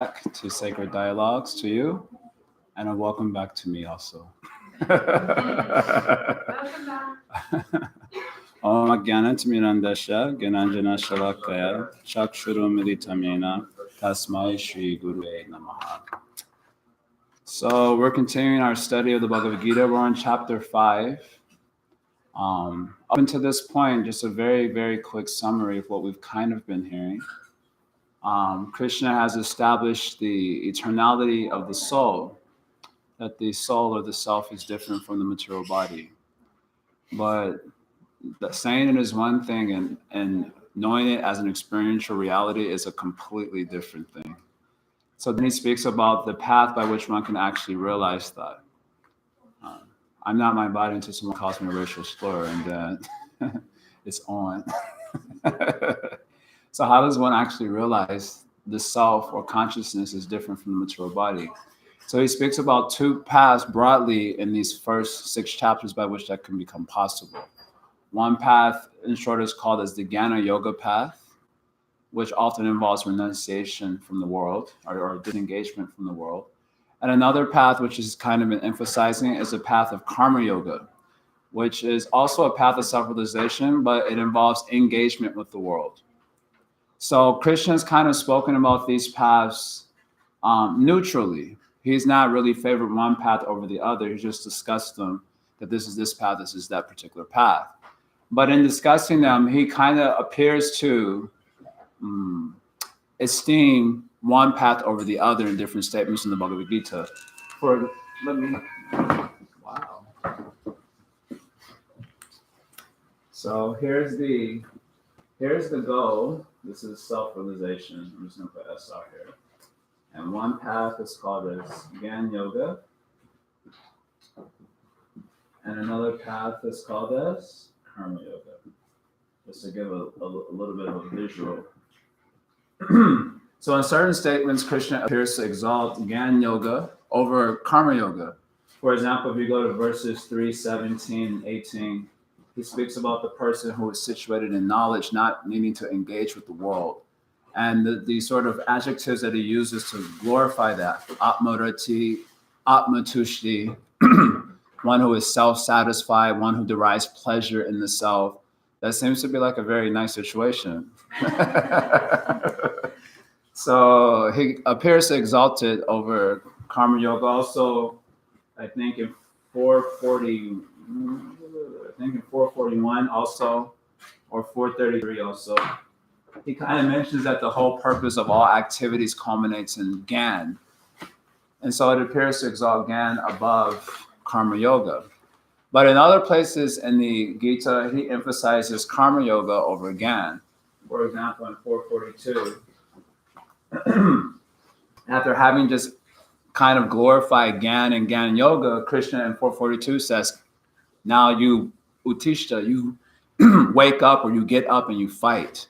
back to Sacred Dialogs to you, and a welcome back to me also. Welcome back. Om Agyanatimirandasya Gyananjana Shalakaya Chakshurumilitamena Tasmai Shri Gurue Namaha. So we're continuing our study of the Bhagavad-Gita. We're on chapter 5. Up until this point, just a very, very quick summary of what we've kind of been hearing. Krishna has established the eternality of the soul, that the soul or the self is different from the material body. But saying it is one thing and knowing it as an experiential reality is a completely different thing. So then he speaks about the path by which one can actually realize that. I'm not my body until someone calls me a racial slur, and then it's on. So how does one actually realize the self or consciousness is different from the material body? So he speaks about two paths broadly in these first 6 chapters by which that can become possible. One path, in short, is called as the Jnana Yoga path, which often involves renunciation from the world or disengagement from the world. And another path, which is kind of been emphasizing, is a path of Karma Yoga, which is also a path of self-realization, but it involves engagement with the world. So Krishna's kind of spoken about these paths neutrally. He's not really favored one path over the other. He just discussed them, that this is this path, this is that particular path. But in discussing them, he kind of appears to esteem one path over the other in different statements in the Bhagavad-Gita. Wow. So here's the goal. This is self-realization. I'm just going to put S out here. And one path is called as Jnana Yoga. And another path is called as Karma Yoga. Just to give a little bit of a visual. So in certain statements, Krishna appears to exalt Jnana Yoga over Karma Yoga. For example, if you go to verses 3, 17, and 18, he speaks about the person who is situated in knowledge, not needing to engage with the world. And the sort of adjectives that he uses to glorify that, Atmarati, Atmatushti, one who is self-satisfied, one who derives pleasure in the self. That seems to be like a very nice situation. So he appears to exalt it over Karma Yoga. Also, I think in 441 also, or 433 also, he kind of mentions that the whole purpose of all activities culminates in Gyan. And so it appears to exalt Gyan above Karma Yoga. But in other places in the Gita, he emphasizes Karma Yoga over Gyan. For example, in 442, after having just kind of glorified Gyan and Gyan Yoga, Krishna in 442 says, now you Utishta, you wake up or you get up and you fight.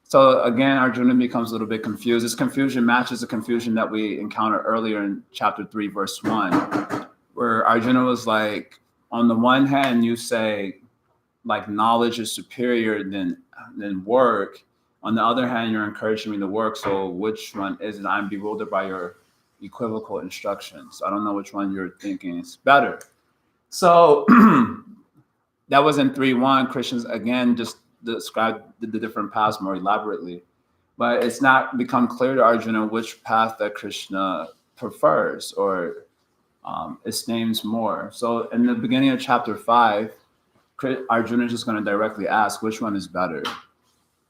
So again, Arjuna becomes a little bit confused. This confusion matches the confusion that we encountered earlier in chapter 3, verse 1, where Arjuna was like, on the one hand, you say like knowledge is superior than work. On the other hand, you're encouraging me to work. So which one is it? I'm bewildered by your equivocal instructions. I don't know which one you're thinking is better. So that was in 3.1. Krishna again just described the different paths more elaborately. But it's not become clear to Arjuna which path that Krishna prefers or esteems more. So in the beginning of chapter 5, Arjuna is just going to directly ask which one is better.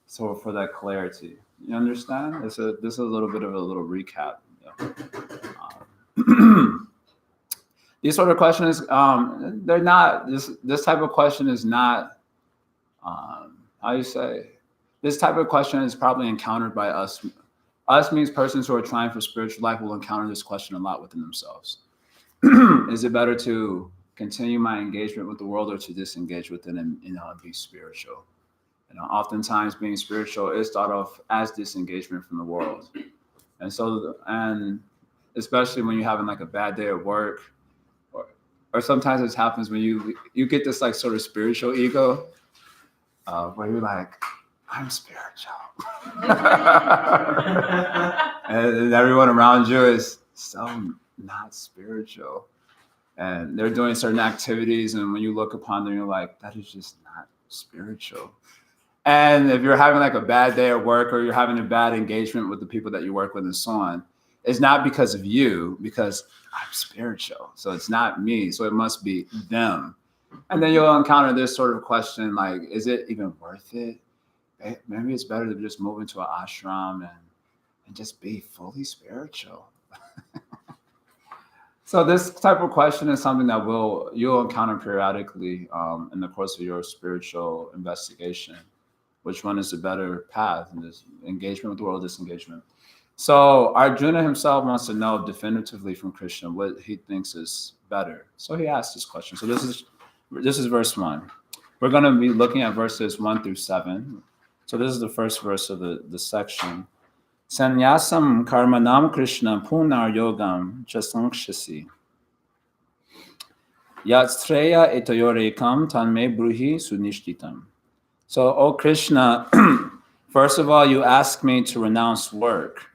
So for that clarity, you understand? This is a little bit of a little recap. Yeah. These sort of questions, they're not, this type of question is not, how you say, this type of question is probably encountered by us. Us means persons who are trying for spiritual life will encounter this question a lot within themselves. Is it better to continue my engagement with the world or to disengage with it and be spiritual? Oftentimes being spiritual is thought of as disengagement from the world. And so, and especially when you're having like a bad day at work, or sometimes it happens when you get this like sort of spiritual ego, where you're like, I'm spiritual. and everyone around you is so not spiritual. And they're doing certain activities, and when you look upon them, you're like, that is just not spiritual. And if you're having like a bad day at work, or you're having a bad engagement with the people that you work with and so on, it's not because of you, because I'm spiritual. So it's not me. So it must be them. And then you'll encounter this sort of question like, is it even worth it? Maybe it's better to just move into an ashram and just be fully spiritual. So this type of question is something that you'll encounter periodically in the course of your spiritual investigation. Which one is the better path? And this engagement with the world, disengagement. So Arjuna himself wants to know definitively from Krishna what he thinks is better. So he asks this question. So this is verse 1. We're going to be looking at verses 1 through 7. So this is the first verse of the section. Sannyasam karmanam Krishna punar yogam chasankshasi. Yatstreya etoyorekam tanme bruhi sunishtitam. So, O Krishna, first of all, you ask me to renounce work.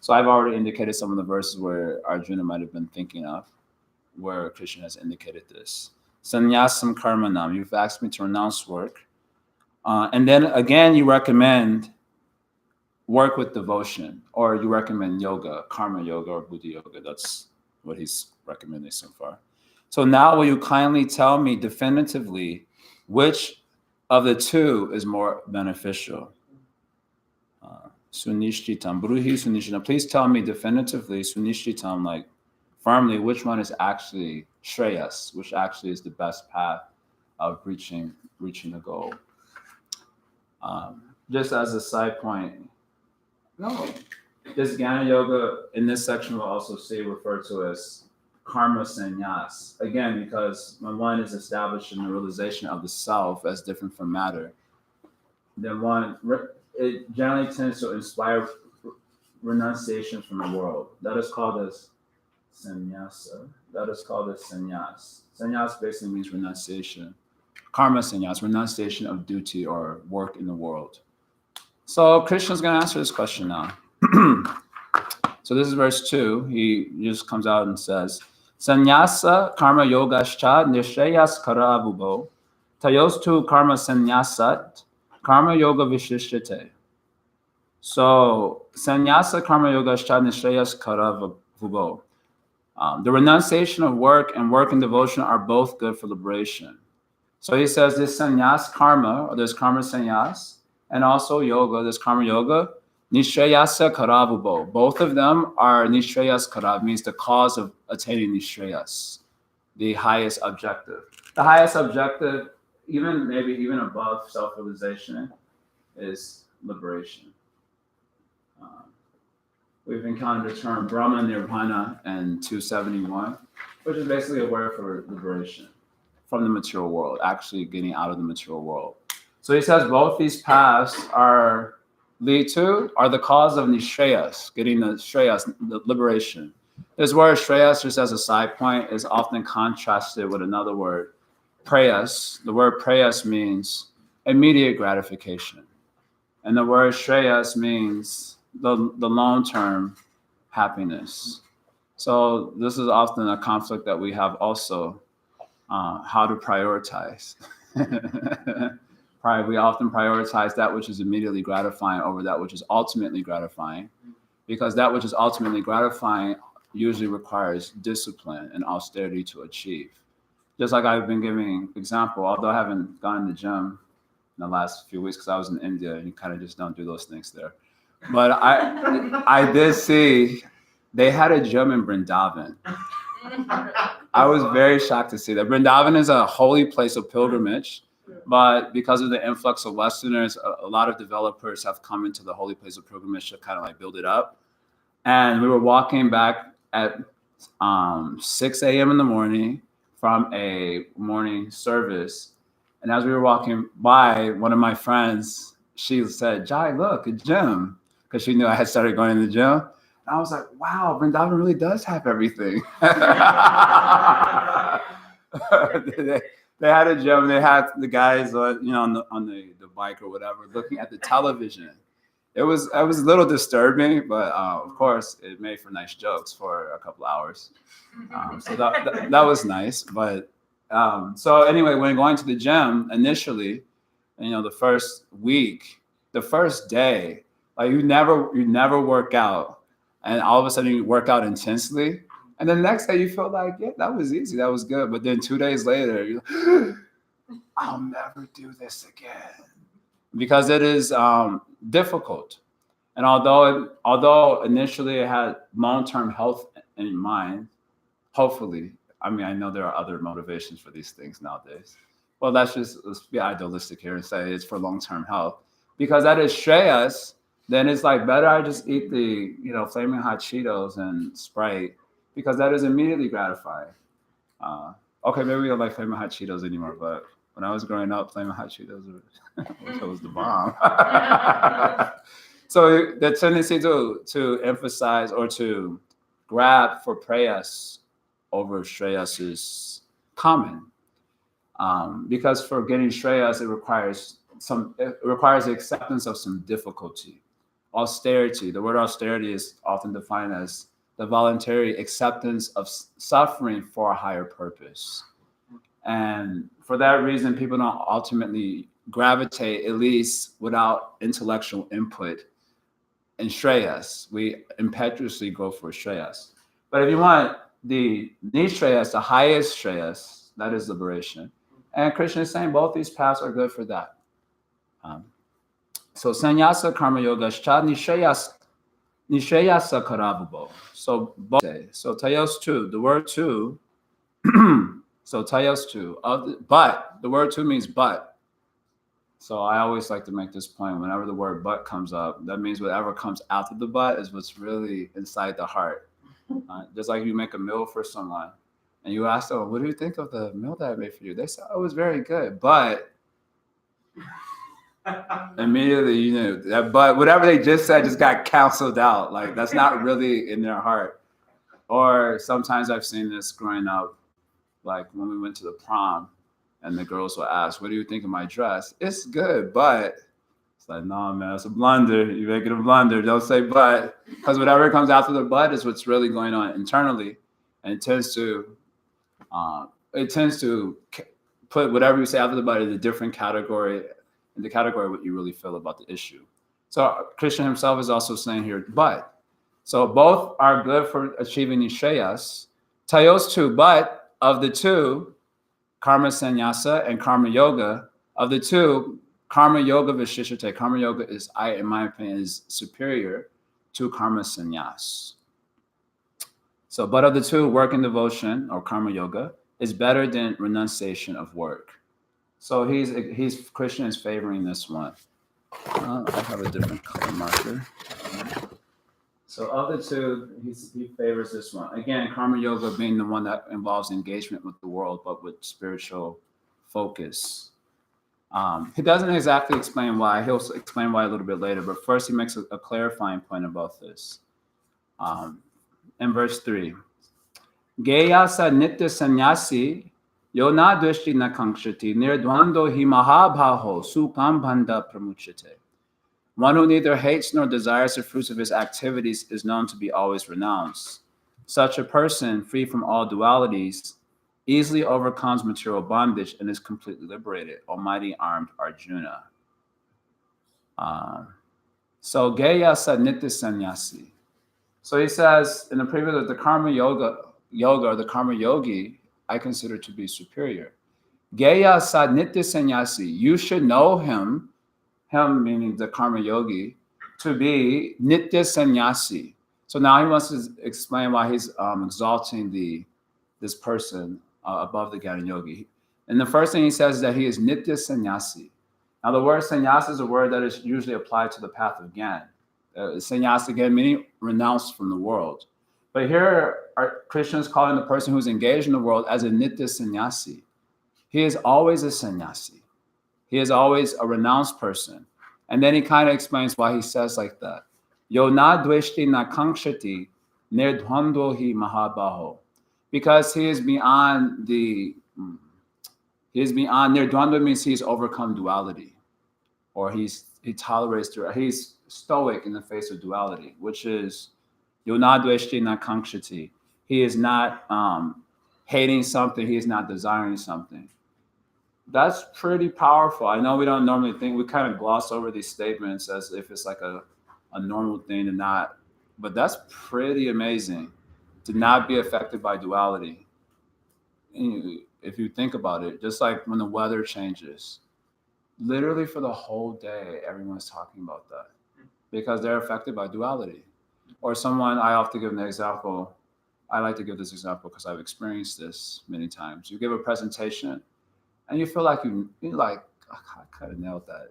So I've already indicated some of the verses where Arjuna might have been thinking of, where Krishna has indicated this. Sannyasam karmanam, you've asked me to renounce work. And then again, you recommend work with devotion, or you recommend yoga, karma yoga or buddha yoga. That's what he's recommending so far. So now will you kindly tell me definitively which of the two is more beneficial? Sunishtitam, bruhi sunishtitam. Please tell me definitively, sunishtitam, like firmly, which one is actually shreyas, which actually is the best path of reaching the goal. Just as a side point, this Jnana Yoga in this section will also see referred to as karma sannyas. Again, because when one is established in the realization of the self as different from matter, then it generally tends to inspire renunciation from the world. That is called as sannyasa. That is called as sannyas. Sannyas basically means renunciation. Karma sannyas, renunciation of duty or work in the world. So Krishna's going to answer this question now. So this is verse 2. He just comes out and says, Sannyasa karma yogascha nishreyas karavubo tayostu karma sannyasat karma yoga vishishyate. So sannyasa karma yogascha nishreyas karavubo. The renunciation of work and work and devotion are both good for liberation. So he says this sannyas karma, or there's karma sannyas, and also yoga, there's karma yoga, nishreyasa karavubo. Both of them are nishreyas karav, means the cause of attaining nishreyas, the highest objective. The highest objective, even above self-realization, is liberation. We've encountered the term Brahma Nirvana and 271, which is basically a word for liberation from the material world, actually getting out of the material world. So he says both these paths are the cause of nishreyas, getting the shreyas, the liberation. This word shreyas, just as a side point, is often contrasted with another word, prayas. The word prayas means immediate gratification. And the word shreyas means the long-term happiness. So this is often a conflict that we have also, how to prioritize. We often prioritize that which is immediately gratifying over that which is ultimately gratifying, because that which is ultimately gratifying usually requires discipline and austerity to achieve. Just like I've been giving example, although I haven't gone to the gym in the last few weeks because I was in India and you kind of just don't do those things there. But I did see they had a gym in Vrindavan. I was very shocked to see that. Vrindavan is a holy place of pilgrimage, but because of the influx of Westerners, a lot of developers have come into the holy place of pilgrimage to kind of like build it up. And we were walking back at 6 a.m. in the morning from a morning service. And as we were walking by, one of my friends, she said, Jai, look, a gym. Because she knew I had started going to the gym. And I was like, wow, Vrindavan really does have everything. They had a gym. They had the guys, on the bike or whatever, looking at the television. it was a little disturbing, but of course it made for nice jokes for a couple hours. So that was nice. But so anyway, when going to the gym initially, the first week, the first day, like you never work out, and all of a sudden you work out intensely, and then the next day you feel like, yeah, that was easy, that was good. But then 2 days later, you're like, I'll never do this again, because it is difficult. And although initially it had long-term health in mind, hopefully, I mean, I know there are other motivations for these things nowadays. Well, let's be idealistic here and say it's for long-term health, because that is Shreyas. Then it's like better I just eat the flaming hot Cheetos and Sprite, because that is immediately gratifying. Okay, maybe we don't like flaming hot Cheetos anymore, but when I was growing up, flaming hot Cheetos was the bomb. So the tendency to emphasize or to grab for prayas over Shreyas is common, because for getting Shreyas, it requires the acceptance of some difficulty. Austerity. The word austerity is often defined as the voluntary acceptance of suffering for a higher purpose. And for that reason, people don't ultimately gravitate, at least without intellectual input, in Shreyas. We impetuously go for Shreyas. But if you want the Nishreyas, the highest Shreyas, that is liberation. And Krishna is saying both these paths are good for that. So sannyasa karma yoga scha nishayasa karababo. So both say. So tayos two, the word two. So tayos two. But the word two means but. So I always like to make this point. Whenever the word but comes up, that means whatever comes after the but is what's really inside the heart. Just like you make a meal for someone and you ask them, what do you think of the meal that I made for you? They say, oh, it was very good. But immediately, that but whatever they just said just got canceled out. Like that's not really in their heart. Or sometimes I've seen this growing up, like when we went to the prom and the girls will ask, what do you think of my dress? It's good, but it's like, no, man, it's a blunder. You're making a blunder. Don't say but, because whatever comes after the but is what's really going on internally. And it tends to put whatever you say after the but in a different category, in the category of what you really feel about the issue. So Krishna himself is also saying here, but. So both are good for achieving Nishreyas. Tayos two, but of the two, karma sannyasa and karma yoga, of the two, karma yoga vishishate, karma yoga is, in my opinion, is superior to karma sannyas. So, but of the two, work and devotion, or karma yoga, is better than renunciation of work. So Krishna is favoring this one. I have a different color marker. So of the two, he favors this one. Again, karma yoga being the one that involves engagement with the world, but with spiritual focus. He doesn't exactly explain why. He'll explain why a little bit later. But first, he makes a clarifying point about this. In verse 3, Geya sa nitya sannyasi yona dveshti na kankshati nirdvando hi mahabhaho sukam bhanda pramuchate. One who neither hates nor desires the fruits of his activities is known to be always renounced. Such a person, free from all dualities, easily overcomes material bondage and is completely liberated. Almighty armed Arjuna. So Geya sa nitya sannyasi. So he says in the previous that the karma yoga or the karma yogi, I consider to be superior. Geya sa nitya sannyasi. You should know him meaning the karma yogi, to be nitya sannyasi. So now he wants to explain why he's exalting this person above the Jnana yogi. And the first thing he says is that he is nitya sannyasi. Now the word sannyasa is a word that is usually applied to the path of Jnana. Sannyasa again meaning renounced from the world. But here Krishna is calling the person who's engaged in the world as a nitya sannyasi. He is always a sannyasi. He is always a renounced person. And then he kind of explains why he says like that. Yo na dveshti na kankshati nirdvando hi mahabhaho. Because he is beyond nirdvando means he's overcome duality. Or he tolerates, he's stoic in the face of duality, which is yonadveshti na kankshati. He is not hating something. He is not desiring something. That's pretty powerful. I know we don't normally think, we kind of gloss over these statements as if it's like a normal thing to not, but that's pretty amazing to not be affected by duality. If you think about it, just like when the weather changes, literally for the whole day, everyone's talking about that because they're affected by duality. Or someone, I often give an example. I like to give this example because I've experienced this many times. You give a presentation and you feel like you're like, I kind of nailed that.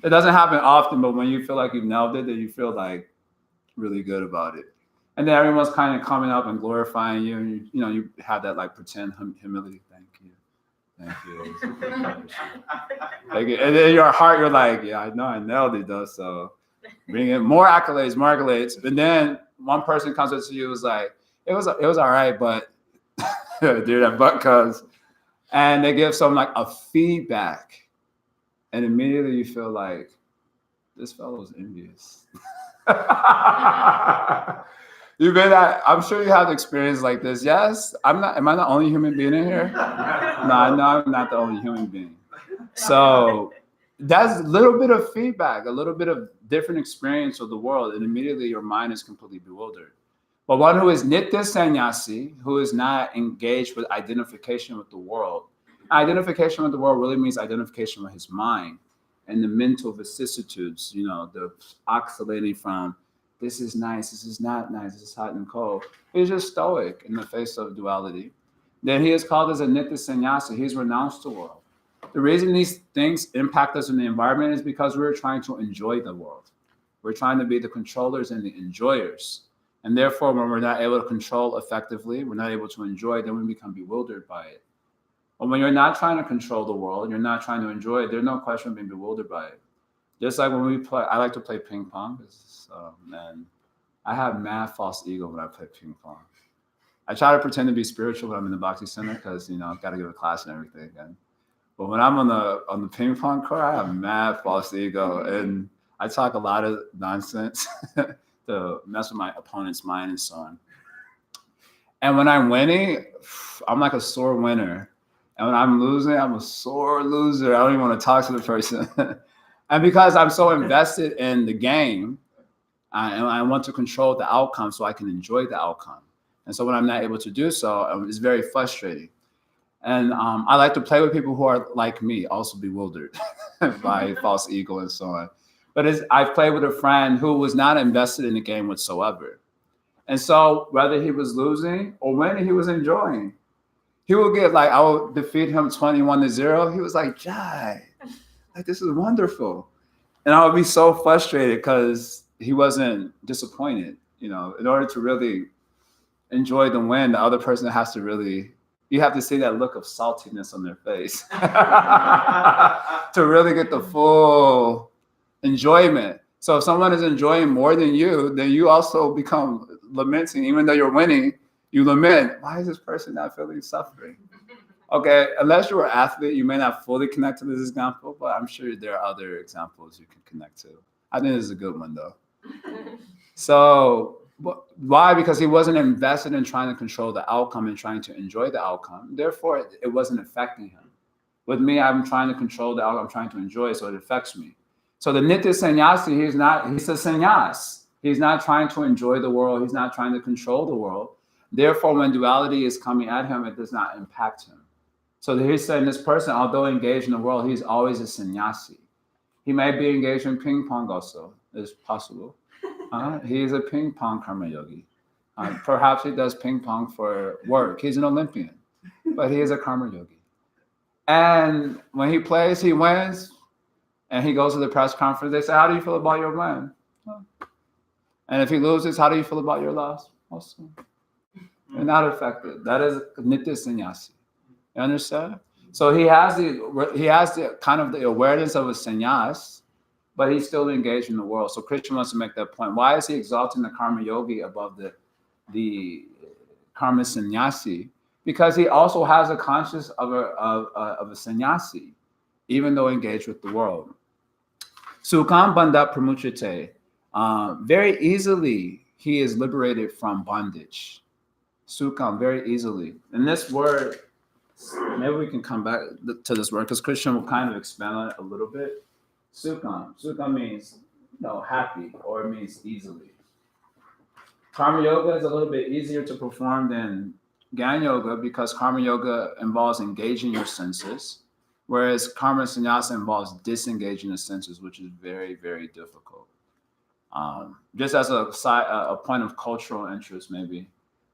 It doesn't happen often, but when you feel like you've nailed it, then you feel like really good about it. And then everyone's kind of coming up and glorifying you, and you have that like pretend humility. Thank you. Like, and in your heart, you're like, yeah, I know I nailed it though. So bring in more accolades. And then one person comes up to you, was like, it was all right, but dude, that butt comes. And they give some like a feedback, and immediately you feel like this fellow's envious. You've been I'm sure you have experience like this. Yes, am I the only human being in here? No, I know I'm not the only human being. So that's a little bit of feedback, a little bit of different experience of the world, and immediately your mind is completely bewildered. But one who is nitya sannyasi, who is not engaged with identification with the world. Identification with the world really means identification with his mind and the mental vicissitudes, the oscillating from this is nice, this is not nice, this is hot and cold. He's just stoic in the face of duality. Then he is called as a nitya sannyasi. He's renounced the world. The reason these things impact us in the environment is because we're trying to enjoy the world. We're trying to be the controllers and the enjoyers. And therefore, when we're not able to control effectively, we're not able to enjoy, then we become bewildered by it. But when you're not trying to control the world, you're not trying to enjoy it, there's no question of being bewildered by it. Just like when we play, I like to play ping pong. Man, I have mad false ego when I play ping pong. I try to pretend to be spiritual when I'm in the boxing center because, I've got to give a class and everything. But when I'm on the ping pong court, I have mad false ego. And I talk a lot of nonsense to mess with my opponent's mind and so on. And when I'm winning, I'm like a sore winner. And when I'm losing, I'm a sore loser. I don't even want to talk to the person. And because I'm so invested in the game, I want to control the outcome so I can enjoy the outcome. And so when I'm not able to do so, it's very frustrating. And I like to play with people who are like me, also bewildered by false ego and so on. But I've played with a friend who was not invested in the game whatsoever. And so whether he was losing or winning, he was enjoying. He would get I would defeat him 21-0. He was like, Jai, this is wonderful. And I would be so frustrated because he wasn't disappointed. In order to really enjoy the win, the other person has to really, you have to see that look of saltiness on their face to really get the full enjoyment. So if someone is enjoying more than you, then you also become lamenting. Even though you're winning, you lament, why is this person not feeling suffering? Okay, unless you're an athlete, you may not fully connect to this example, but I'm sure there are other examples you can connect to. I think this is a good one, though. So why? Because he wasn't invested in trying to control the outcome and trying to enjoy the outcome. Therefore, it wasn't affecting him. With me, I'm trying to control the outcome, I'm trying to enjoy it, so it affects me. So the nitya sannyasi, he's a sannyas. He's not trying to enjoy the world. He's not trying to control the world. Therefore, when duality is coming at him, it does not impact him. So he's saying this person, although engaged in the world, he's always a sannyasi. He may be engaged in ping pong also. It's possible. He is a ping pong karma yogi. Perhaps he does ping pong for work. He's an Olympian, but he is a karma yogi. And when he plays, he wins. And he goes to the press conference. They say, how do you feel about your win? And if he loses, how do you feel about your loss? Also, you're not affected. That is nitya sannyasi. You understand? So he has the kind of the awareness of a sannyas, but he's still engaged in the world. So Krishna wants to make that point. Why is he exalting the karma yogi above the karma sannyasi? Because he also has a conscience of a sannyasi, even though engaged with the world. Sukham bandha pramuchite. Very easily, he is liberated from bondage. Sukham, very easily. And this word, maybe we can come back to this word because Christian will kind of expand on it a little bit. Sukham. Sukham means happy, or it means easily. Karma yoga is a little bit easier to perform than Gyan yoga because karma yoga involves engaging your senses, whereas karma sannyasa involves disengaging the senses, which is very, very difficult. Just as a point of cultural interest, maybe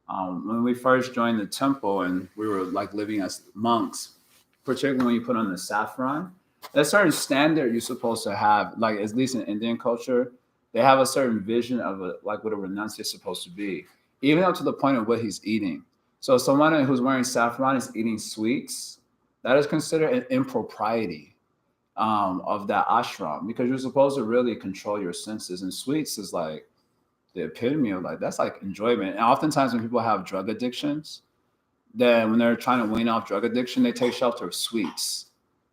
when we first joined the temple and we were like living as monks, particularly when you put on the saffron, there's a certain standard you're supposed to have, like at least in Indian culture. They have a certain vision of like what a renunciate is supposed to be, even up to the point of what he's eating. So someone who's wearing saffron is eating sweets. That is considered an impropriety of that ashram because you're supposed to really control your senses. And sweets is like the epitome of like, that's like enjoyment. And oftentimes when people have drug addictions, then when they're trying to wean off drug addiction, they take shelter of sweets.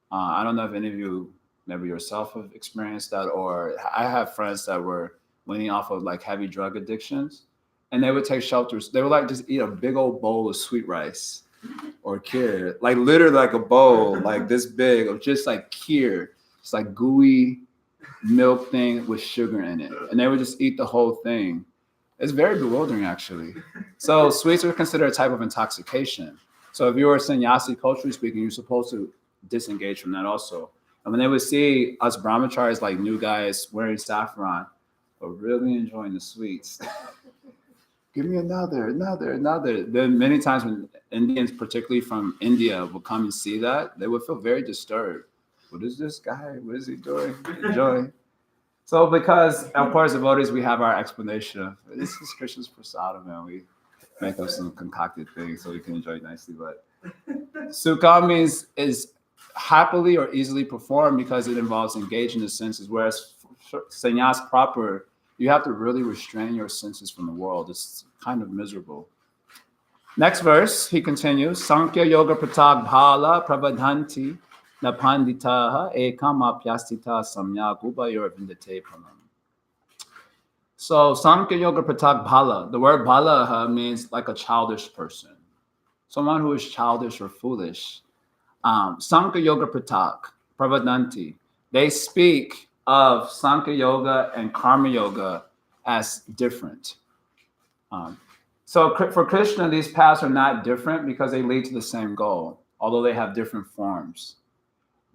I don't know if any of you maybe yourself have experienced that, or I have friends that were weaning off of like heavy drug addictions, and they would take shelters. They would like just eat a big old bowl of sweet rice or kheer, like literally like a bowl like this big of just like kheer. It's like gooey milk thing with sugar in it, and they would just eat the whole thing. It's very bewildering, actually. So sweets are considered a type of intoxication. So if you were sannyasi, culturally speaking, you're supposed to disengage from that also. And when they would see us brahmacharis, like new guys wearing saffron, but really enjoying the sweets, give me another. Then many times when Indians, particularly from India, would come and see that, they would feel very disturbed. What is this guy? What is he doing? Enjoying. So because, of course, devotees, we have our explanation of, this is Krishna's prasada, man. We make up some concocted things so we can enjoy it nicely. But sukha means is happily or easily performed because it involves engaging the senses, whereas sannyas proper, you have to really restrain your senses from the world. It's kind of miserable. Next verse, he continues, Sankhya Yoga Pratag Bhala Prabhadhanti Na Panditaha Ekam Apyastita Samyak Ubayor Vindate Pranam. So Sankhya Yoga Pratag Bhala, the word bhala means like a childish person, someone who is childish or foolish. Sankhya Yoga Pratag, Pravadanti, they speak of Sankhya Yoga and Karma Yoga as different. So for Krishna, these paths are not different because they lead to the same goal, although they have different forms.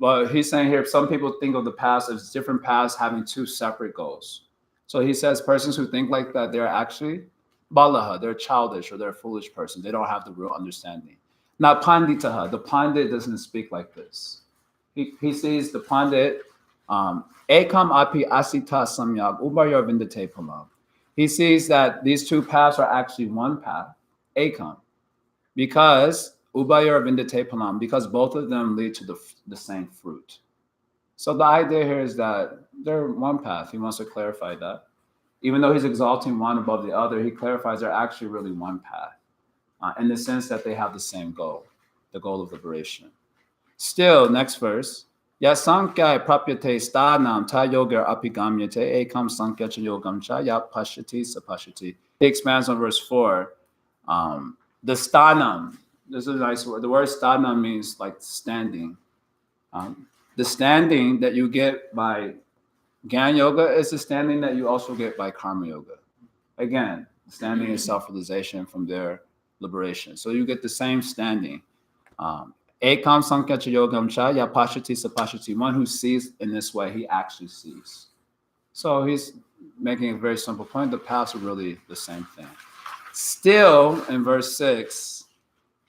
But he's saying here, some people think of the paths as different paths having two separate goals. So he says persons who think like that, they're actually balaha, they're childish or they're a foolish person. They don't have the real understanding. Now, panditaha, the pandit doesn't speak like this. He sees the pandit, ekam api asita samyag ubayar vindate palam. He sees that these two paths are actually one path, ekam, because ubayar vindate palam, because both of them lead to the same fruit. So the idea here is that they're one path. He wants to clarify that. Even though he's exalting one above the other, he clarifies they're actually really one path. In the sense that they have the same goal, the goal of liberation. Still, next verse, Yasankhya prapyate sthanam ta yoga apigamyate ekam sankhya cha yogam cha ya pashati sapashati. He expands on verse 4. The sthanam, this is a nice word. The word sthanam means like standing. The standing that you get by Gyan Yoga is the standing that you also get by Karma Yoga. Again, standing is self-realization, from there liberation. So you get the same standing. Ekam sankhya cha yogam cha ya pashati sapashati. One who sees in this way, he actually sees. So he's making a very simple point. The paths are really the same thing. Still, in verse 6,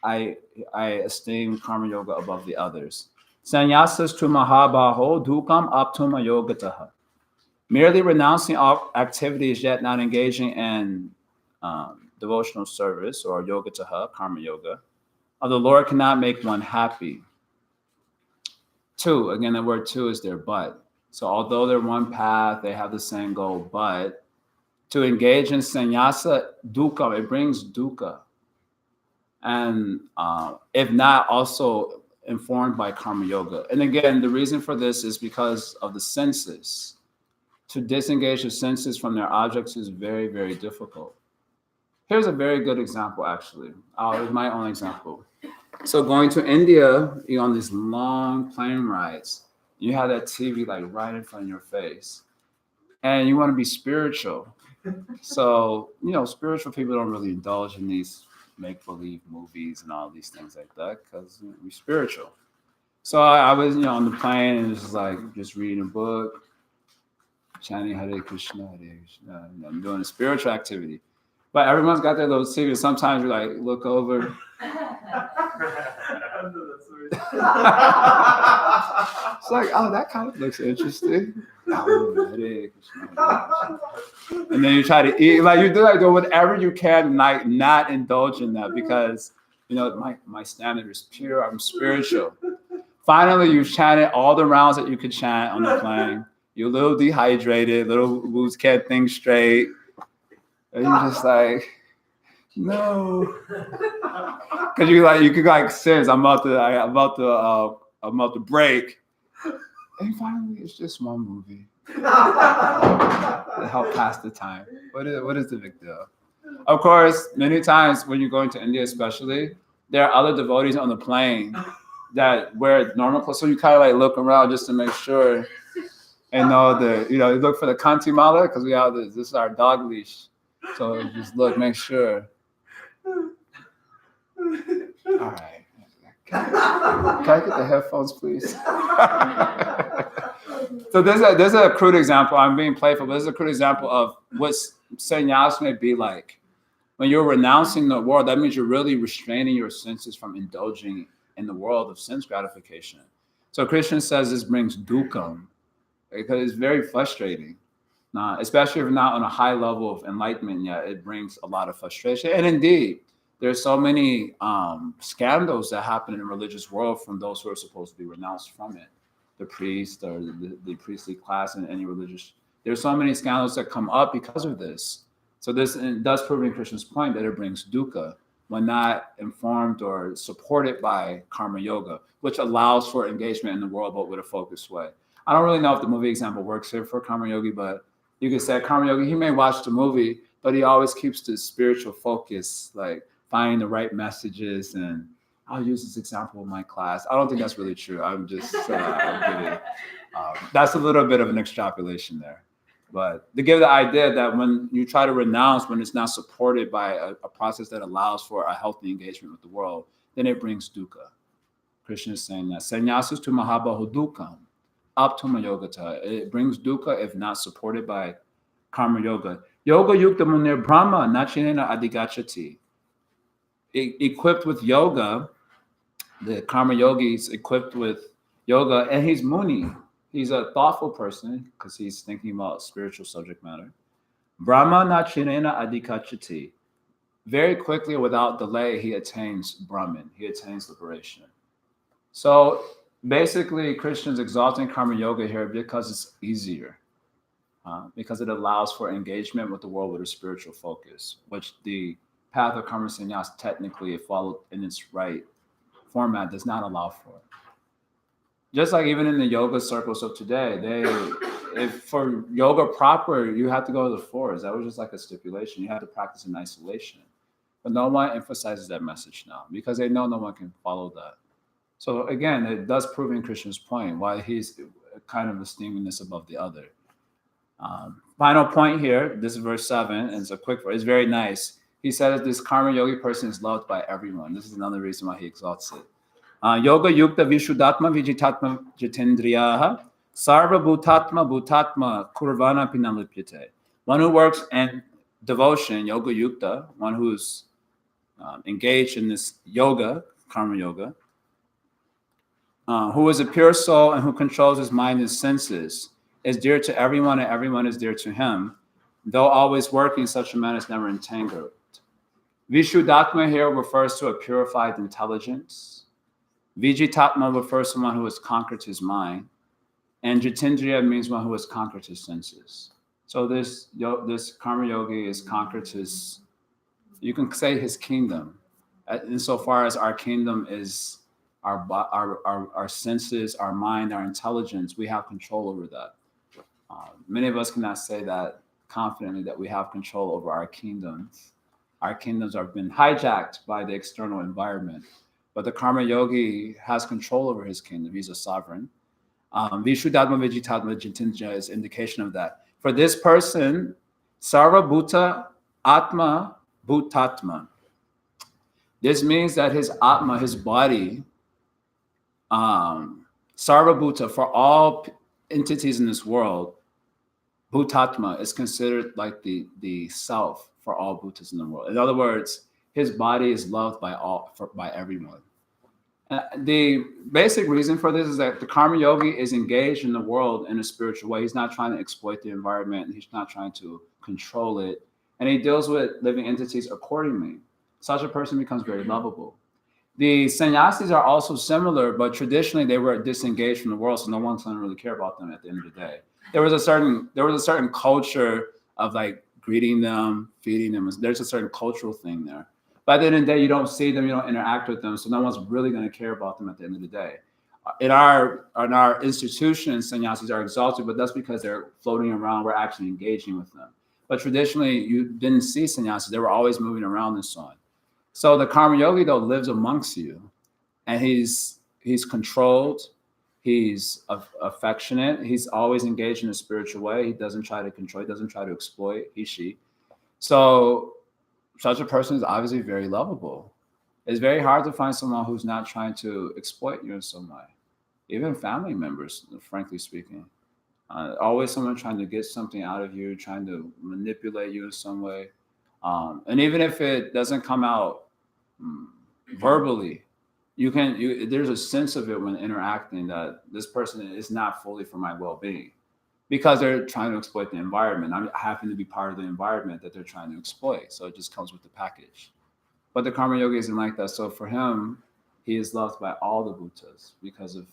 I esteem Karma Yoga above the others. Sannyasas tu mahabaho dukam aptuma yogataha. Merely renouncing all activities yet not engaging in devotional service or yogataha, karma yoga, of the Lord cannot make one happy. Two, again, the word two is their but. So although they're one path, they have the same goal, but to engage in sannyasa, dukkha, it brings dukkha. And if not, also informed by karma yoga. And again, the reason for this is because of the senses. to disengage the senses from their objects is very, very difficult. Here's a very good example, actually. It's my own example. So going to India, you're on these long plane rides. You have that TV like right in front of your face, and you want to be spiritual. So spiritual people don't really indulge in these make-believe movies and all these things like that because we're spiritual. So I was on the plane and it was just like just reading a book, chanting Hare Krishna, Hare Krishna, I'm doing a spiritual activity. But everyone's got their little secrets. Sometimes you like look over. It's like, oh, that kind of looks interesting. And then you try to eat, like you do whatever you can, like not indulge in that because my standard is pure. I'm spiritual. Finally, you've chanted all the rounds that you could chant on the plane. You're a little dehydrated, little boobs can't think straight. And you're just like, no, because you could like sense I'm about to break, and finally it's just one movie to help pass the time. What is the big deal? Of course, many times when you're going to India, especially, there are other devotees on the plane that wear normal clothes, so you kind of like look around just to make sure and you look for the kanti mala because we have this is our dog leash. So just look, make sure. All right. Can I get the headphones, please? So there's a crude example. I'm being playful, but this is a crude example of what sannyas may be like. When you're renouncing the world, that means you're really restraining your senses from indulging in the world of sense gratification. So Krishna says this brings dukkha because it's very frustrating. Especially if you're not on a high level of enlightenment yet, it brings a lot of frustration. And indeed, there's so many scandals that happen in the religious world from those who are supposed to be renounced from it. The priest or the priestly class in any religious. There's so many scandals that come up because of this. So this does prove in Krishna's point that it brings dukkha when not informed or supported by karma yoga, which allows for engagement in the world, but with a focused way. I don't really know if the movie example works here for karma yogi, but you could say karma yogi, he may watch the movie, but he always keeps the spiritual focus, like finding the right messages. And I'll use this example in my class. I don't think that's really true. I'm just I'm kidding. That's a little bit of an extrapolation there. But to give the idea that when you try to renounce, when it's not supported by a process that allows for a healthy engagement with the world, then it brings dukkha. Krishna is saying that sannyasus tu mahabahu dukkam. Up to yogata. It brings dukkha if not supported by karma yoga. Yoga yukta munir brahma nachinena adigachati. Equipped with yoga, the karma yogi is equipped with yoga, and he's muni. He's a thoughtful person because he's thinking about spiritual subject matter. Brahma nachinena adikachati. Very quickly, without delay, he attains Brahman. He attains liberation. So basically, Krishna's exalting karma yoga here because it's easier, because it allows for engagement with the world with a spiritual focus, which the path of karma sannyas technically, if followed in its right format, does not allow for. Just like even in the yoga circles of today, if for yoga proper, you have to go to the forest. That was just like a stipulation. You have to practice in isolation. But no one emphasizes that message now because they know no one can follow that. So again, it does prove in Krishna's point why he's kind of esteeming this above the other. Final point here, this is verse 7, and it's a quick verse. It's very nice. He says this karma yogi person is loved by everyone. This is another reason why he exalts it. Yoga yukta vishuddhatma vijitatma jitendriyaha sarva bhutatma kurvana pinalipyate. One who works in devotion, yoga yukta, one who's engaged in this yoga, karma yoga, who is a pure soul and who controls his mind and senses, is dear to everyone and everyone is dear to him, though always working, such a man is never entangled. Vishuddhatma here refers to a purified intelligence. Vijitatma refers to one who has conquered his mind. And Jitindriya means one who has conquered his senses. So this karma yogi has conquered his, you can say his kingdom. Insofar as our kingdom is our senses, our mind, our intelligence, we have control over that. Many of us cannot say that confidently that we have control over our kingdoms. Our kingdoms have been hijacked by the external environment. But the karma yogi has control over his kingdom. He's a sovereign. Vishuddhatma Vijitatma Jitinja is indication of that. For this person, Sarva Bhuta Atma Bhutatma. This means that his Atma, his body, Sarva Bhuta, for all entities in this world, Bhutatma is considered like the self for all Bhutas in the world. In other words, his body is loved by everyone. The basic reason for this is that the karma yogi is engaged in the world in a spiritual way. He's not trying to exploit the environment. He's not trying to control it. And he deals with living entities accordingly. Such a person becomes very lovable. The sannyasis are also similar, but traditionally they were disengaged from the world, so no one's going to really care about them at the end of the day. There was a certain culture of like greeting them, feeding them. There's a certain cultural thing there. But at the end of the day, you don't see them, you don't interact with them, so no one's really going to care about them at the end of the day. In our institution, sannyasis are exalted, but that's because they're floating around. We're actually engaging with them. But traditionally, you didn't see sannyasis. They were always moving around and so on. So the karma yogi, though, lives amongst you, and he's controlled. He's affectionate. He's always engaged in a spiritual way. He doesn't try to control. He doesn't try to exploit. She. So such a person is obviously very lovable. It's very hard to find someone who's not trying to exploit you in some way. Even family members, frankly speaking. Always someone trying to get something out of you, trying to manipulate you in some way. And even if it doesn't come out verbally, there's a sense of it when interacting that this person is not fully for my well-being because they're trying to exploit the environment. I happen to be part of the environment that they're trying to exploit. So it just comes with the package. But the karma yogi isn't like that. So for him, he is loved by all the Bhutas because of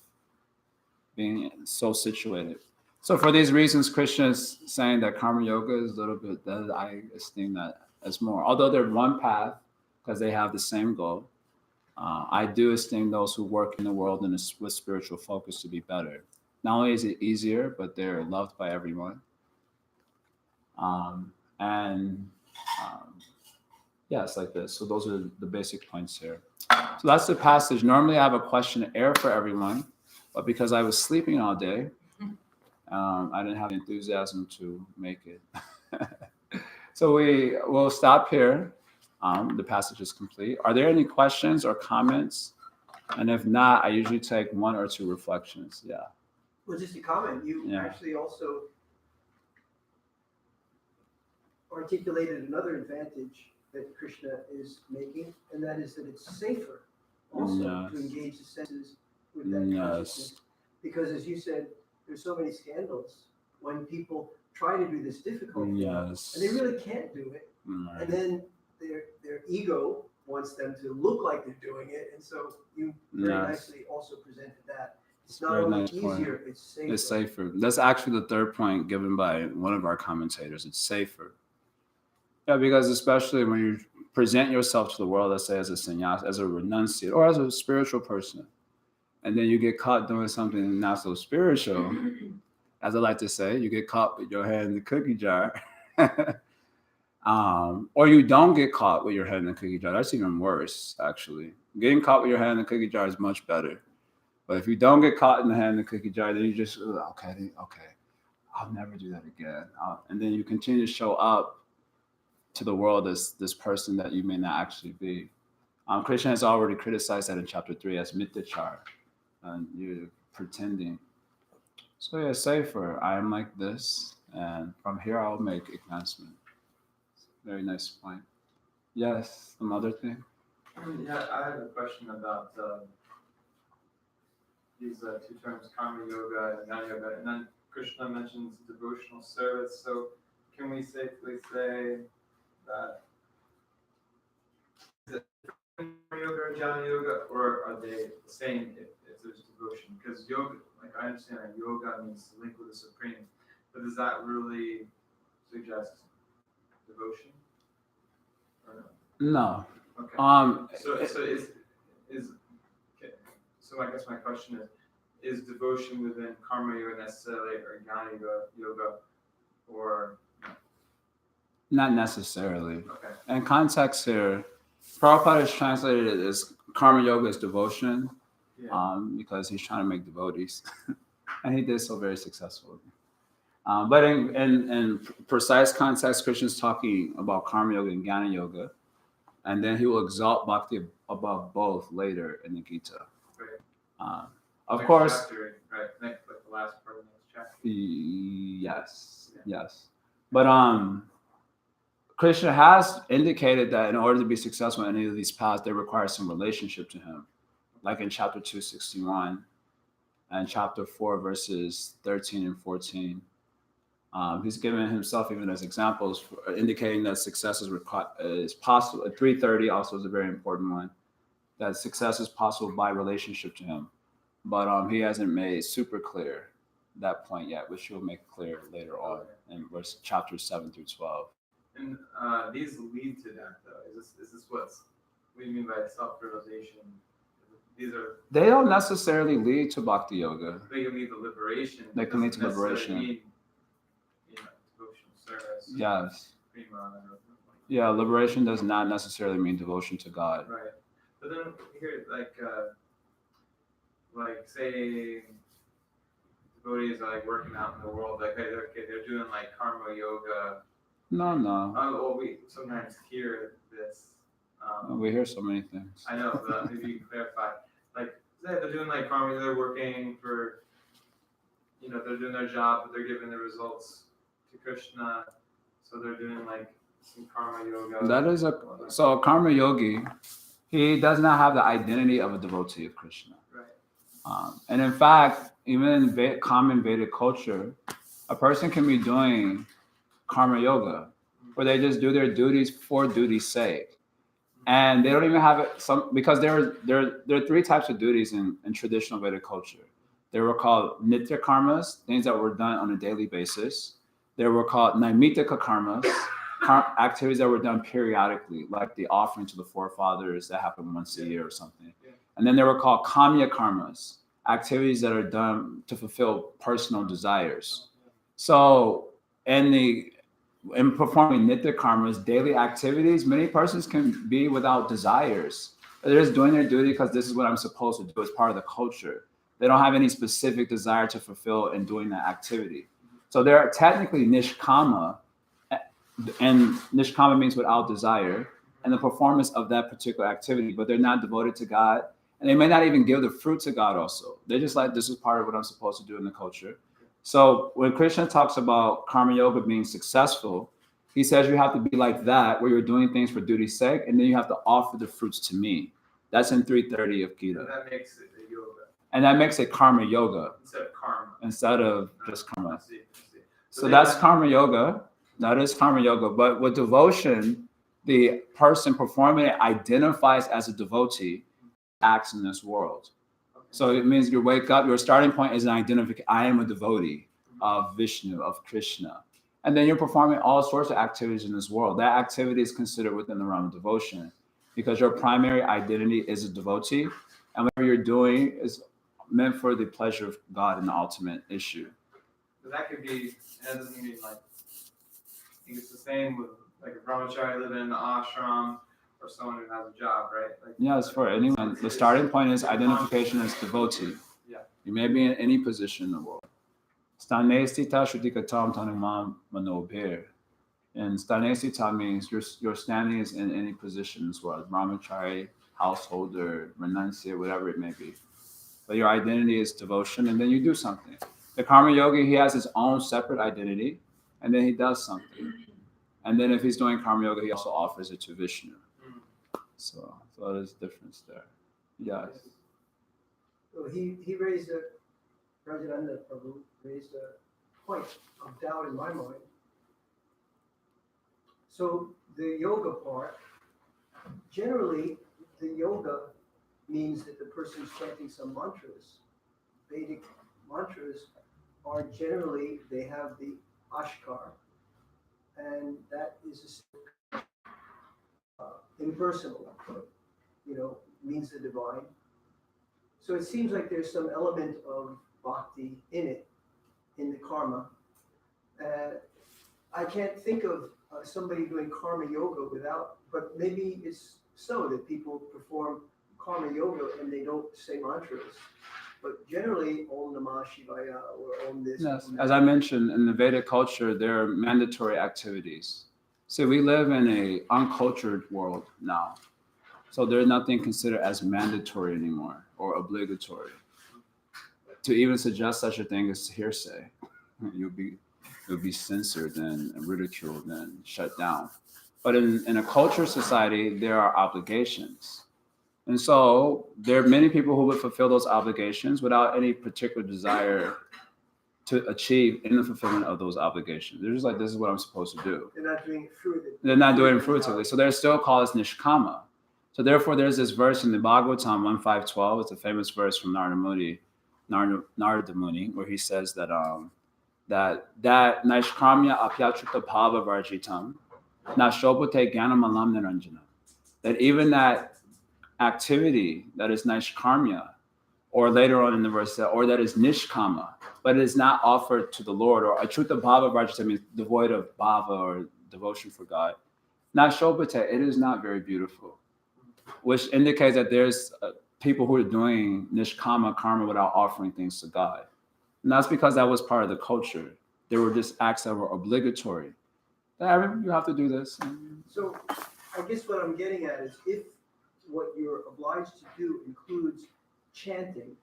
being so situated. So for these reasons, Krishna is saying that karma yoga is a little bit, that I esteem that as more. Although they're one path because they have the same goal, I do esteem those who work in the world with spiritual focus to be better. Not only is it easier, but they're loved by everyone. Yeah, it's like this. So those are the basic points here. So that's the passage. Normally I have a questionnaire for everyone, but because I was sleeping all day, I didn't have the enthusiasm to make it. So we will stop here. The passage is complete. Are there any questions or comments? And if not, I usually take one or two reflections. Yeah. Well, just a comment. You actually also articulated another advantage that Krishna is making, and that is that it's safer also to engage the senses with that consciousness. Because as you said, there's so many scandals when people try to do this difficult thing, and they really can't do it. And then their ego wants them to look like they're doing it, and so you very nicely also presented that. It's not only easier, it's safer. It's safer. That's actually the third point given by one of our commentators. It's safer. Yeah, because especially when you present yourself to the world, let's say as a sannyas, as a renunciate, or as a spiritual person, and then you get caught doing something not so spiritual, as I like to say, you get caught with your head in the cookie jar. Or you don't get caught with your head in the cookie jar. That's even worse, actually. Getting caught with your head in the cookie jar is much better. But if you don't get caught in the head in the cookie jar, then you just, okay, I'll never do that again. And then you continue to show up to the world as this person that you may not actually be. Krishna has already criticized that in chapter 3 as mityachar, and you're pretending. So yeah, safer. I am like this, and from here I'll make advancement. Very nice point. Yes, some other thing? Yeah, I have a question about these two terms, karma yoga and jnana yoga, and then Krishna mentions devotional service. So can we safely say that is it karma yoga or jnana yoga, or are they the same if there's devotion? Because yoga, like I understand that yoga means to link with the Supreme, but does that really suggest devotion? Or no? No. Okay. So I guess my question is, is devotion within karma yoga necessarily, or jnana yoga, or Not necessarily. okay? In context here, Prabhupada is translated it as karma yoga is devotion, Yeah. because he's trying to make devotees, and he did so very successfully. But in precise context, Krishna's talking about karma yoga and jnana yoga, and then he will exalt bhakti above both later in the Gita. Right. Of Next course, chapter, right? Next, like the last part of the next chapter. yes. But Krishna has indicated that in order to be successful in any of these paths, they require some relationship to him. Like in chapter 261 and chapter 4, verses 13 and 14. He's given himself even as examples, for indicating that success is possible. 330 also is a very important one, that success is possible by relationship to him. But he hasn't made super clear that point yet, which he'll make clear later on in verse chapters 7 through 12. And these lead to that, though. Is this what do you mean by self-realization? They don't necessarily lead to bhakti yoga. They can lead to liberation. They can lead to liberation. Mean, devotional service. Yes. Prima, yeah, liberation does not necessarily mean devotion to God. Right. But then here, like say devotees are like working out in the world, like they're doing like karma yoga. No. Well, we sometimes hear this. We hear so many things. I know, but maybe you can clarify. Like, they're doing like karma, they're working for, they're doing their job, but they're giving the results to Krishna. So they're doing like some karma yoga. So a karma yogi, he does not have the identity of a devotee of Krishna. Right. And in fact, even in common Vedic culture, a person can be doing karma yoga, where they just do their duties for duty's sake. And they don't even have it because there are three types of duties in traditional Vedic culture. They were called nitya karmas, things that were done on a daily basis. They were called naimittika karmas, activities that were done periodically, like the offering to the forefathers that happened once a year or something. Yeah. And then they were called kamya karmas, activities that are done to fulfill personal desires. So in performing nitya karmas, daily activities, many persons can be without desires. They're just doing their duty because this is what I'm supposed to do as part of the culture. They don't have any specific desire to fulfill in doing that activity. So they're technically nishkama, and nishkama means without desire, and the performance of that particular activity, but they're not devoted to God, and they may not even give the fruit to God also. They're just like, this is part of what I'm supposed to do in the culture. So when Krishna talks about karma yoga being successful, he says you have to be like that, where you're doing things for duty's sake, and then you have to offer the fruits to me. That's in 330 of Gita. And that makes it a yoga. And that makes it karma yoga. Instead of just karma. I see. So that's karma yoga. That is karma yoga. But with devotion, the person performing it identifies as a devotee, acts in this world. So it means you wake up, your starting point is an identification. I am a devotee of Vishnu, of Krishna. And then you're performing all sorts of activities in this world. That activity is considered within the realm of devotion because your primary identity is a devotee. And whatever you're doing is meant for the pleasure of God in the ultimate issue. But that could be, that doesn't mean like, I think it's the same with like a brahmachari living in the ashram, or someone who has a job, right? Like, yeah, it's for anyone. The starting point is identification as devotee. Yeah. You may be in any position in the world. Stane sita shrutikatam tanumam manobhir. And stane sita means your standing is in any position as well. Brahmachari, householder, renunciate, whatever it may be. But your identity is devotion, and then you do something. The karma yogi, he has his own separate identity, and then he does something. And then if he's doing karma yoga, he also offers it to Vishnu. So there's a difference there. Yes. So he raised Rajananda Prabhu raised a point of doubt in my mind. So the yoga part, generally the yoga means that the person's chanting some mantras. Vedic mantras are generally, they have the ashkar, and that is impersonal, means the divine. So it seems like there's some element of bhakti in it, in the karma. I can't think of somebody doing karma yoga without, but maybe it's so that people perform karma yoga and they don't say mantras. But generally, Om Namah Shivaya or Om this. Yes, Om as that. I mentioned, in the Vedic culture, there are mandatory activities. See, we live in an uncultured world now. So there's nothing considered as mandatory anymore or obligatory. To even suggest such a thing is hearsay. You'll be censored and ridiculed and shut down. But in a culture society, there are obligations. And so there are many people who would fulfill those obligations without any particular desire to achieve in the fulfillment of those obligations. They're just like, this is what I'm supposed to do. They're not doing it fruitively. They're not doing it fruitively. So they're still called as nishkama. So therefore, there's this verse in the Bhagavad-Gita 1.5.12. It's a famous verse from Narada Muni, where he says that that naishkramya apyachuta bhava varjitam nashobhute jnanamalam niranjana. That even that activity that is naishkarmya, or later on in the verse, or that is nishkama, but it is not offered to the Lord, or achuta bhava varjita means devoid of bhava or devotion for God. Nashobhate, it is not very beautiful, which indicates that there's people who are doing nishkama karma without offering things to God. And that's because that was part of the culture. There were just acts that were obligatory. You have to do this. So I guess what I'm getting at is if what you're obliged to do includes chanting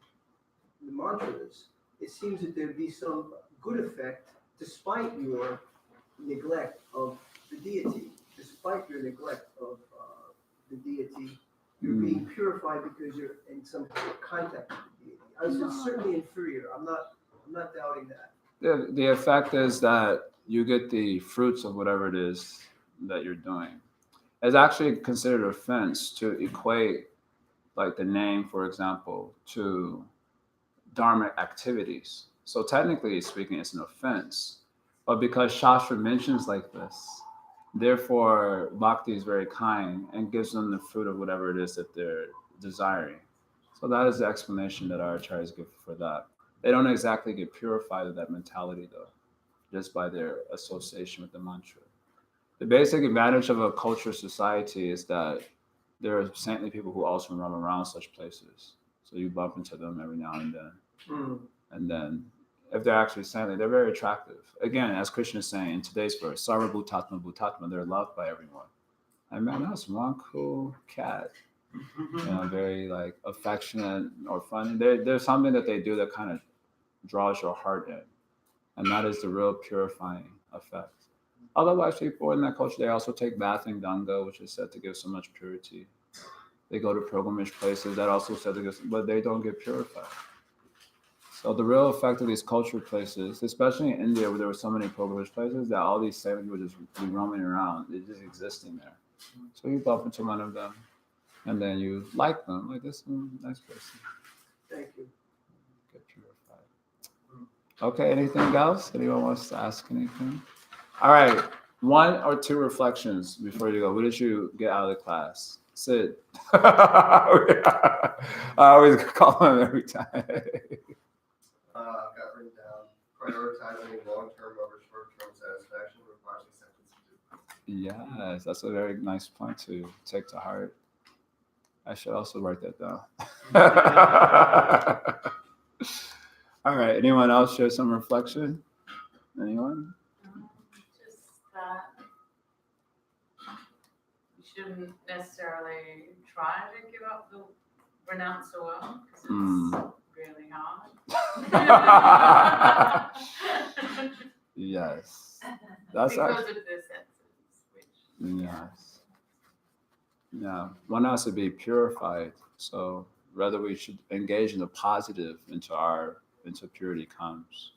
the mantras, it seems that there'd be some good effect despite your neglect of the deity. Despite your neglect of the deity, you're being purified because you're in some kind of contact with the deity. It's certainly inferior. I'm not doubting that. The effect is that you get the fruits of whatever it is that you're doing. It's actually considered an offense to equate, like the name, for example, to dharmic activities. So technically speaking, it's an offense. But because Shastra mentions like this, therefore Bhakti is very kind and gives them the fruit of whatever it is that they're desiring. So that is the explanation that our acharyas give for that. They don't exactly get purified of that mentality though, just by their association with the mantra. The basic advantage of a culture society is that there are saintly people who also run around such places. So you bump into them every now and then. And then if they're actually saintly, they're very attractive. Again, as Krishna is saying in today's verse, Sarva Bhutatma Bhutatma, they're loved by everyone. And man, that's one cool cat. Very like affectionate or funny. There's something that they do that kind of draws your heart in. And that is the real purifying effect. Otherwise, people in that culture, they also take bath in Ganga, which is said to give so much purity. They go to pilgrimage places that also said to give, but they don't get purified. So the real effect of these cultural places, especially in India, where there were so many pilgrimage places, that all these saints would just be roaming around. They're just existing there. So you bump into one of them, and then you like them. Like, this nice person. Thank you. Get purified. Okay, anything else? Anyone wants to ask anything? All right, 1 or 2 reflections before you go. What did you get out of the class? Sid. I always call him every time. Got written down. Prioritizing long-term over short-term satisfaction requires acceptance. Yes, that's a very nice point to take to heart. I should also write that down. All right, anyone else share some reflection? Anyone? Just that you shouldn't necessarily try to give up the renounce the world because it's really hard. Yes. That's because of the senses. Which, yes. Yeah. One has to be purified. So rather we should engage in the positive into purity comes.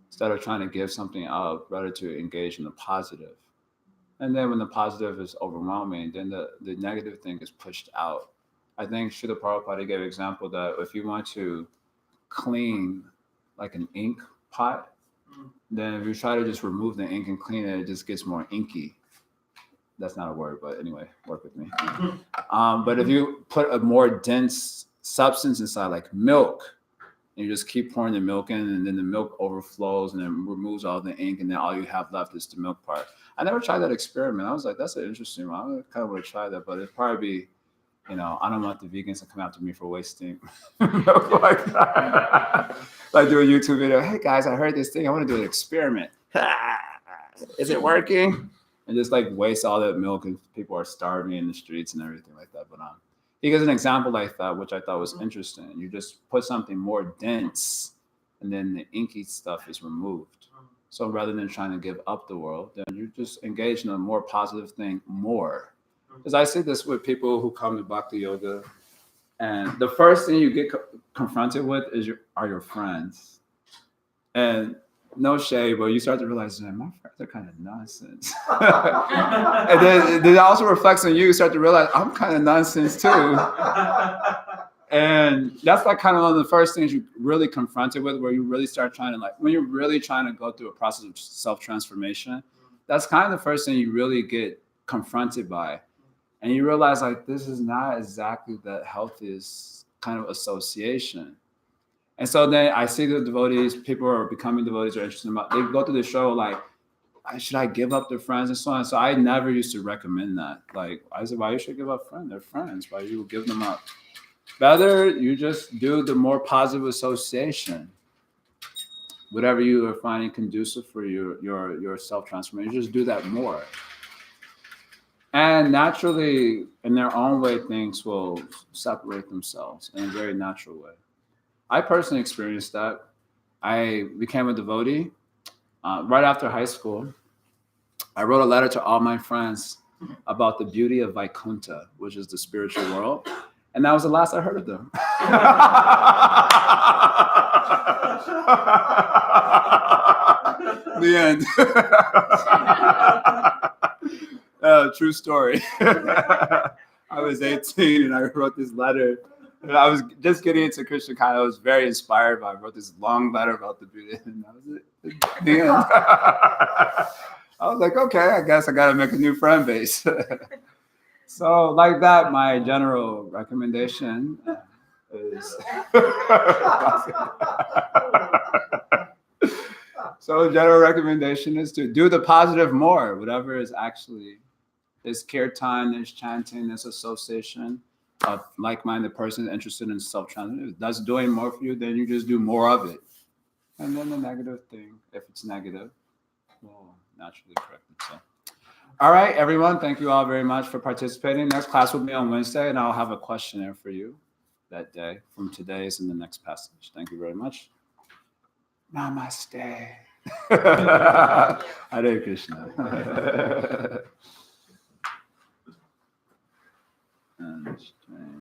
Instead of trying to give something up, rather to engage in the positive. And then when the positive is overwhelming, then the negative thing is pushed out. I think Srila Prabhupada gave an example that if you want to clean like an ink pot, then if you try to just remove the ink and clean it, it just gets more inky. That's not a word, but anyway, work with me. But if you put a more dense substance inside, like milk. And you just keep pouring the milk in, and then the milk overflows and then removes all the ink, and then all you have left is the milk part. I never tried that experiment. I was like, that's an interesting one. I kind of want to try that, but it'd probably be, I don't want the vegans to come after me for wasting milk like that. Like do a YouTube video. Hey guys, I heard this thing. I want to do an experiment. Is it working? And just like waste all that milk, and people are starving in the streets and everything like that. But he gives an example like that, which I thought was interesting. You just put something more dense, and then the inky stuff is removed. So rather than trying to give up the world, then you just engage in a more positive thing more. Because I see this with people who come to Bhakti Yoga, and the first thing you get confronted with are your friends. And no shade, but you start to realize, man, my friends are kind of nonsense. And then it also reflects on you. You start to realize, I'm kind of nonsense too. And that's like kind of one of the first things you really confronted with, where you really start trying to when you're really trying to go through a process of self-transformation, that's kind of the first thing you really get confronted by. And you realize this is not exactly the healthiest kind of association. And so then I see the devotees, people who are becoming devotees or interested in they go through the show should I give up their friends and so on? So I never used to recommend that. I said, why you should give up friends? They're friends. Why you give them up? Better you just do the more positive association. Whatever you are finding conducive for your self-transformation, just do that more. And naturally, in their own way, things will separate themselves in a very natural way. I personally experienced that. I became a devotee right after high school. I wrote a letter to all my friends about the beauty of Vaikuntha, which is the spiritual world. And that was the last I heard of them. The end. True story. I was 18 and I wrote this letter. And I was just getting into Krishna Kaya. I was very inspired by it. I wrote this long letter about the beauty. And that was it. The end. I was like, okay, I guess I got to make a new friend base. So like that, my general recommendation is so general recommendation is to do the positive more, whatever is actually is kirtan, there's chanting, there's association of like-minded person interested in self-transformation. If that's doing more for you, then you just do more of it. And then the negative thing, if it's negative, will naturally correct itself. All right, everyone. Thank you all very much for participating. Next class will be on Wednesday, and I'll have a questionnaire for you that day from today's and the next passage. Thank you very much. Namaste. Hare Krishna.